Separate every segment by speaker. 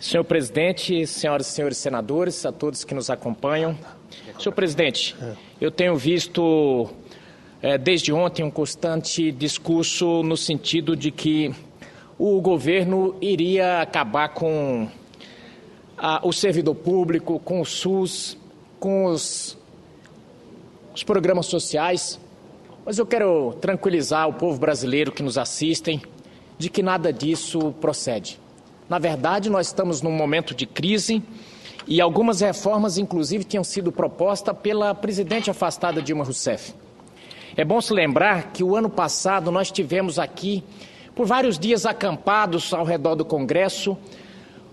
Speaker 1: Senhor presidente, senhoras e senhores senadores, a todos que nos acompanham. Senhor presidente, eu tenho visto desde ontem um constante discurso no sentido de que o governo iria acabar com o servidor público, com o SUS, com os programas sociais. Mas eu quero tranquilizar o povo brasileiro que nos assistem de que nada disso procede. Na verdade, nós estamos num momento de crise e algumas reformas, inclusive, tinham sido propostas pela presidente afastada Dilma Rousseff. É bom se lembrar que o ano passado nós tivemos aqui, por vários dias acampados ao redor do Congresso,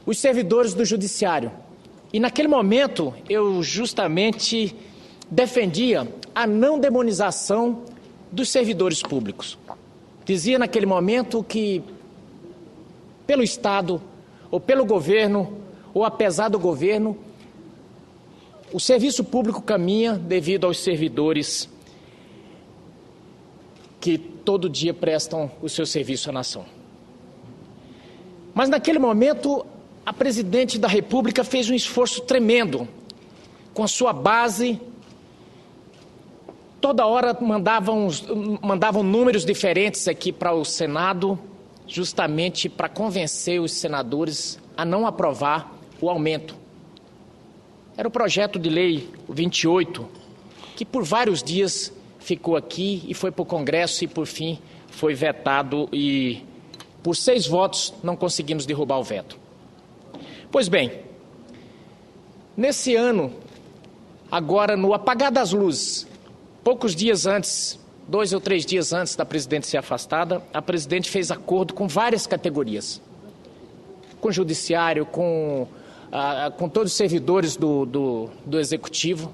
Speaker 1: os servidores do Judiciário. E naquele momento eu justamente defendia a não demonização dos servidores públicos. Dizia naquele momento que, pelo Estado, ou pelo governo, ou apesar do governo, o serviço público caminha devido aos servidores que todo dia prestam o seu serviço à nação. Mas naquele momento, a presidente da República fez um esforço tremendo, com a sua base. Toda hora mandavam números diferentes aqui para o Senado, justamente para convencer os senadores a não aprovar o aumento. Era o projeto de lei 28, que por vários dias ficou aqui e foi para o Congresso e, por fim, foi vetado e, por 6 votos, não conseguimos derrubar o veto. Pois bem, nesse ano, agora no apagar das luzes, poucos dias antes, 2 ou 3 dias antes da presidente ser afastada, a presidente fez acordo com várias categorias, com o judiciário, com todos os servidores do executivo.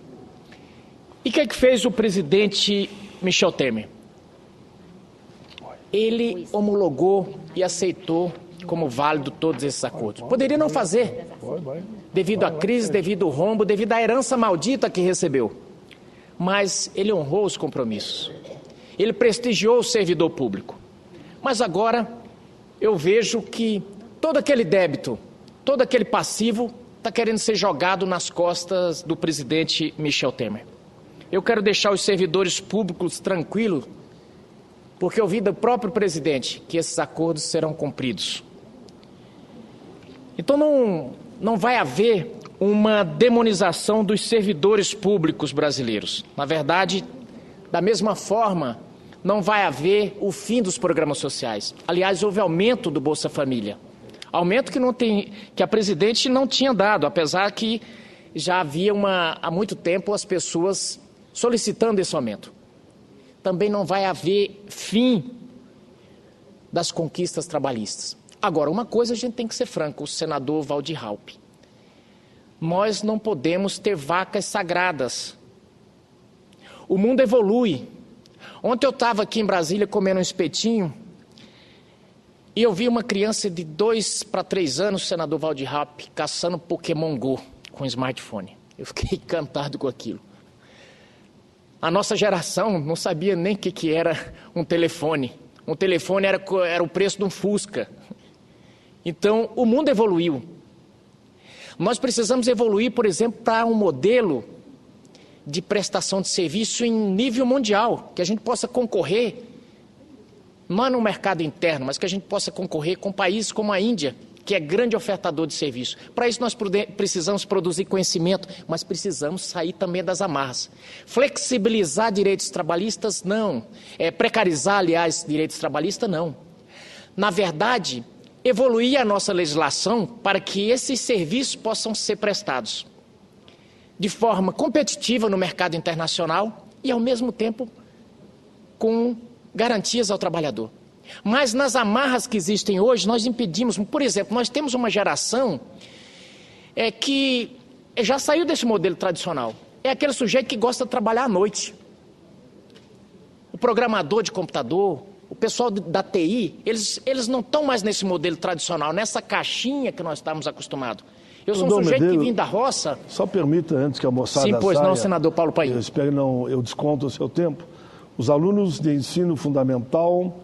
Speaker 1: E o que é que fez o presidente Michel Temer? Ele homologou e aceitou como válido todos esses acordos. Poderia não fazer, devido à crise, devido ao rombo, devido à herança maldita que recebeu. Mas ele honrou os compromissos. Ele prestigiou o servidor público. Mas agora eu vejo que todo aquele débito, todo aquele passivo está querendo ser jogado nas costas do presidente Michel Temer. Eu quero deixar os servidores públicos tranquilos, porque eu vi do próprio presidente que esses acordos serão cumpridos. Então não vai haver uma demonização dos servidores públicos brasileiros. Na verdade, da mesma forma, não vai haver o fim dos programas sociais. Aliás, houve aumento do Bolsa Família. Aumento que a presidente não tinha dado, apesar que já havia há muito tempo as pessoas solicitando esse aumento. Também não vai haver fim das conquistas trabalhistas. Agora, uma coisa a gente tem que ser franco, o senador Waldir Raupp. Nós não podemos ter vacas sagradas. O mundo evolui. Ontem eu estava aqui em Brasília comendo um espetinho e eu vi uma criança de 2 para 3 anos, o senador Waldir Raupp, caçando Pokémon Go com smartphone. Eu fiquei encantado com aquilo. A nossa geração não sabia nem o que era um telefone. Um telefone era o preço de um Fusca. Então, o mundo evoluiu. Nós precisamos evoluir, por exemplo, para um modelo de prestação de serviço em nível mundial, que a gente possa concorrer, não no mercado interno, mas que a gente possa concorrer com países como a Índia, que é grande ofertador de serviço. Para isso nós precisamos produzir conhecimento, mas precisamos sair também das amarras. Flexibilizar direitos trabalhistas, não. Precarizar, aliás, direitos trabalhistas, não. Na verdade, evoluir a nossa legislação para que esses serviços possam ser prestados de forma competitiva no mercado internacional e, ao mesmo tempo, com garantias ao trabalhador. Mas nas amarras que existem hoje, nós impedimos. Por exemplo, nós temos uma geração que já saiu desse modelo tradicional. É aquele sujeito que gosta de trabalhar à noite. O programador de computador, o pessoal da TI, eles não estão mais nesse modelo tradicional, nessa caixinha que nós estamos acostumados. Eu sou um sujeito que vim da roça.
Speaker 2: Só permita, antes que a moçada
Speaker 1: saia... Sim, pois
Speaker 2: saia,
Speaker 1: não, senador Paulo Paim.
Speaker 2: Eu espero não, eu desconto o seu tempo. Os alunos de ensino fundamental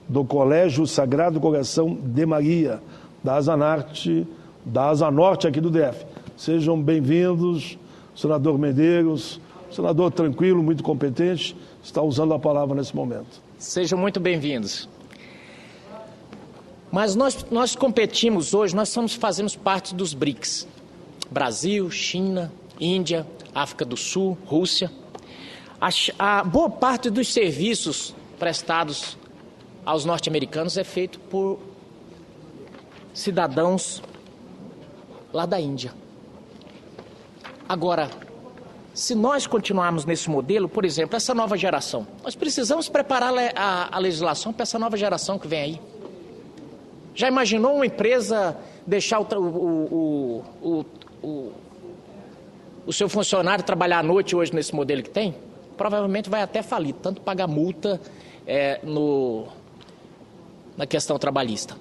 Speaker 2: do Colégio Sagrado Coração de Maria, da Asa Norte, da Asa Norte aqui do DF. Sejam bem-vindos, senador Medeiros, senador tranquilo, muito competente, está usando a palavra nesse momento.
Speaker 1: Sejam muito bem-vindos. Mas nós competimos hoje, fazemos parte dos BRICS. Brasil, China, Índia, África do Sul, Rússia. A boa parte dos serviços prestados aos norte-americanos é feito por cidadãos lá da Índia. Agora, se nós continuarmos nesse modelo, por exemplo, essa nova geração, nós precisamos preparar a legislação para essa nova geração que vem aí. Já imaginou uma empresa deixar o seu funcionário trabalhar à noite hoje nesse modelo que tem? Provavelmente vai até falir, tanto pagar multa na questão trabalhista.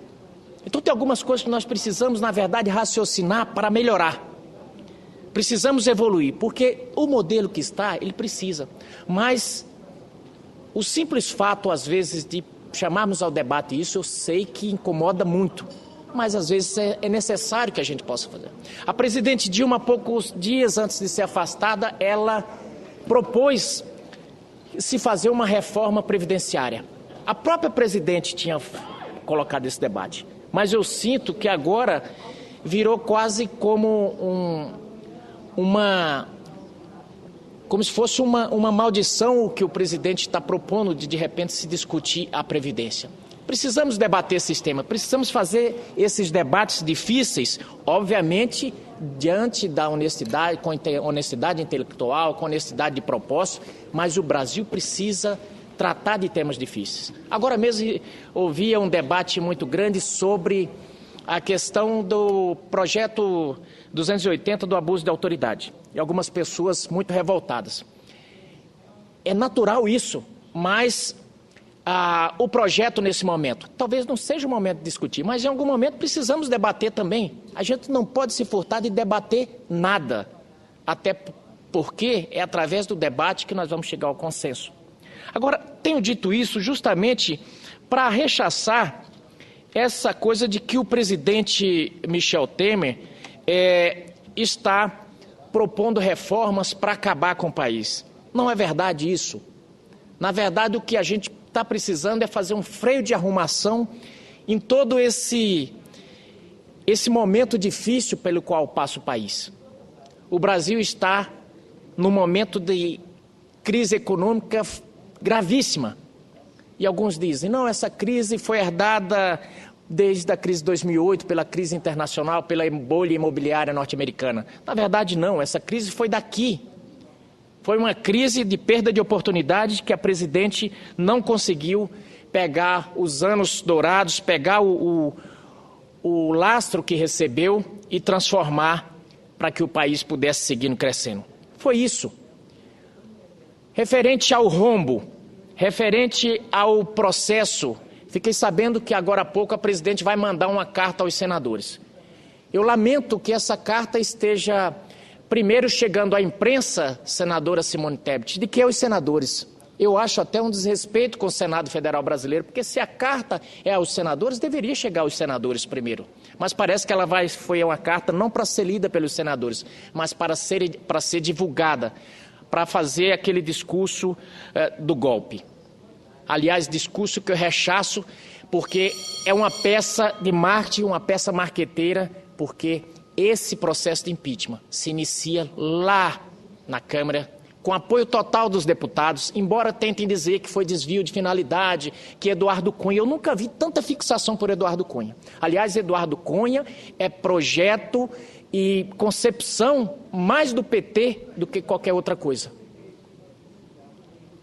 Speaker 1: Então tem algumas coisas que nós precisamos, na verdade, raciocinar para melhorar. Precisamos evoluir, porque o modelo que está, ele precisa. Mas o simples fato, às vezes, de chamarmos ao debate isso, eu sei que incomoda muito. Mas, às vezes, é necessário que a gente possa fazer. A presidente Dilma, poucos dias antes de ser afastada, ela propôs se fazer uma reforma previdenciária. A própria presidente tinha colocado esse debate. Mas eu sinto que agora virou quase como como se fosse uma maldição o que o presidente está propondo de repente se discutir a Previdência. Precisamos debater esse tema, precisamos fazer esses debates difíceis, obviamente, diante da honestidade, com honestidade intelectual, com honestidade de propósito, mas o Brasil precisa tratar de temas difíceis. Agora mesmo ouvia um debate muito grande sobre a questão do projeto 280 do abuso de autoridade. E algumas pessoas muito revoltadas. É natural isso, mas o projeto nesse momento, talvez não seja o momento de discutir, mas em algum momento precisamos debater também. A gente não pode se furtar de debater nada, até porque é através do debate que nós vamos chegar ao consenso. Agora, tenho dito isso justamente para rechaçar essa coisa de que o presidente Michel Temer está propondo reformas para acabar com o país. Não é verdade isso. Na verdade, o que a gente está precisando é fazer um freio de arrumação em todo esse momento difícil pelo qual passa o país. O Brasil está num momento de crise econômica gravíssima. E alguns dizem, não, essa crise foi herdada desde a crise de 2008, pela crise internacional, pela bolha imobiliária norte-americana. Na verdade, não, essa crise foi daqui. Foi uma crise de perda de oportunidade que a presidente não conseguiu pegar os anos dourados, pegar o lastro que recebeu e transformar para que o país pudesse seguir crescendo. Foi isso. Referente ao rombo, referente ao processo, fiquei sabendo que agora há pouco a presidente vai mandar uma carta aos senadores. Eu lamento que essa carta esteja primeiro chegando à imprensa, senadora Simone Tebet, de que aos senadores. Eu acho até um desrespeito com o Senado Federal Brasileiro, porque se a carta é aos senadores, deveria chegar aos senadores primeiro. Mas parece que ela foi uma carta não para ser lida pelos senadores, mas para ser divulgada, para fazer aquele discurso do golpe. Aliás, discurso que eu rechaço, porque é uma peça de marketing, uma peça marqueteira, porque esse processo de impeachment se inicia lá na Câmara, com apoio total dos deputados, embora tentem dizer que foi desvio de finalidade, que Eduardo Cunha... Eu nunca vi tanta fixação por Eduardo Cunha. Aliás, Eduardo Cunha é projeto e concepção mais do PT do que qualquer outra coisa.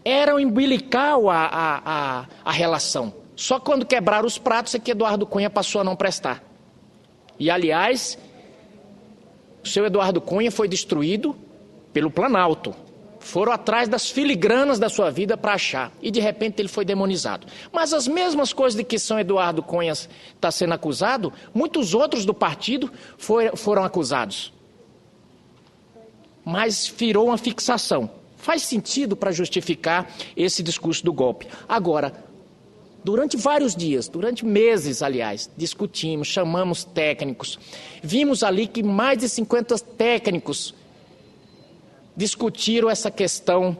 Speaker 1: Era umbilical a relação. Só quando quebraram os pratos é que Eduardo Cunha passou a não prestar. E, aliás, o seu Eduardo Cunha foi destruído pelo Planalto. Foram atrás das filigranas da sua vida para achar. E, de repente, ele foi demonizado. Mas as mesmas coisas de que São Eduardo Cunha está sendo acusado, muitos outros do partido foram acusados. Mas virou uma fixação. Faz sentido para justificar esse discurso do golpe. Agora, Durante vários dias, durante meses, aliás, discutimos, chamamos técnicos. Vimos ali que mais de 50 técnicos discutiram essa questão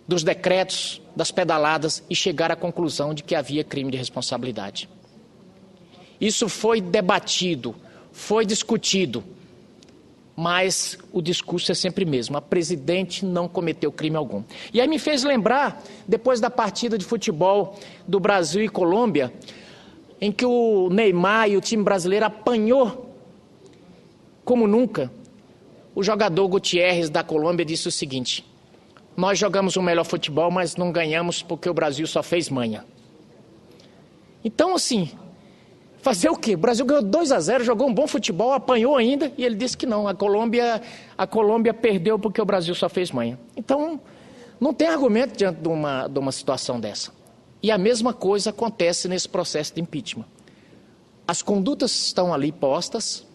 Speaker 1: dos decretos, das pedaladas e chegaram à conclusão de que havia crime de responsabilidade. Isso foi debatido, foi discutido, mas o discurso é sempre o mesmo. A presidente não cometeu crime algum. E aí me fez lembrar, depois da partida de futebol do Brasil e Colômbia, em que o Neymar e o time brasileiro apanhou como nunca, o jogador Gutierrez da Colômbia disse o seguinte: nós jogamos o melhor futebol, mas não ganhamos porque o Brasil só fez manha. Então, assim, fazer o quê? O Brasil ganhou 2-0, jogou um bom futebol, apanhou ainda, e ele disse que não, a Colômbia perdeu porque o Brasil só fez manha. Então, não tem argumento diante de uma situação dessa. E a mesma coisa acontece nesse processo de impeachment. As condutas estão ali postas,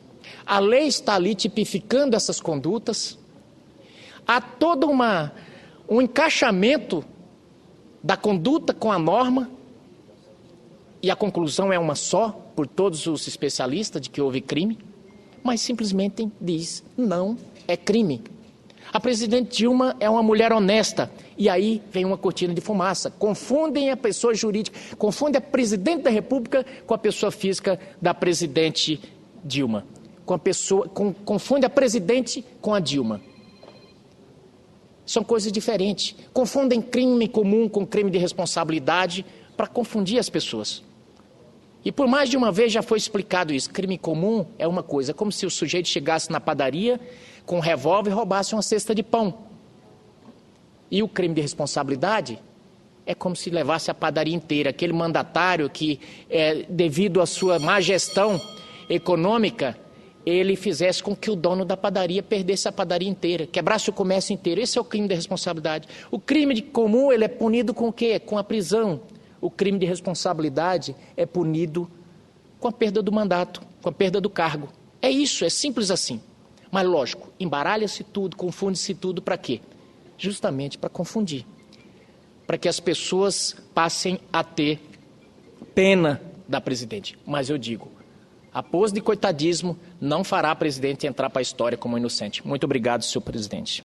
Speaker 1: a lei está ali tipificando essas condutas, há todo um encaixamento da conduta com a norma, e a conclusão é uma só, por todos os especialistas, de que houve crime, mas simplesmente diz, não é crime. A presidente Dilma é uma mulher honesta, e aí vem uma cortina de fumaça. Confundem a pessoa jurídica, confundem a presidente da República com a pessoa física da presidente Dilma. Confunde a presidente com a Dilma. São coisas diferentes. Confundem crime comum com crime de responsabilidade para confundir as pessoas. E por mais de uma vez já foi explicado isso. Crime comum é uma coisa, como se o sujeito chegasse na padaria com um revólver e roubasse uma cesta de pão. E o crime de responsabilidade é como se levasse a padaria inteira. Aquele mandatário que, devido à sua má gestão econômica, ele fizesse com que o dono da padaria perdesse a padaria inteira, quebrasse o comércio inteiro. Esse é o crime de responsabilidade. O crime de comum, ele é punido com o quê? Com a prisão. O crime de responsabilidade é punido com a perda do mandato, com a perda do cargo. É isso, é simples assim. Mas, lógico, embaralha-se tudo, confunde-se tudo para quê? Justamente para confundir. Para que as pessoas passem a ter pena da presidente. Mas eu digo, a pose de coitadismo não fará a presidente entrar para a história como inocente. Muito obrigado, senhor presidente.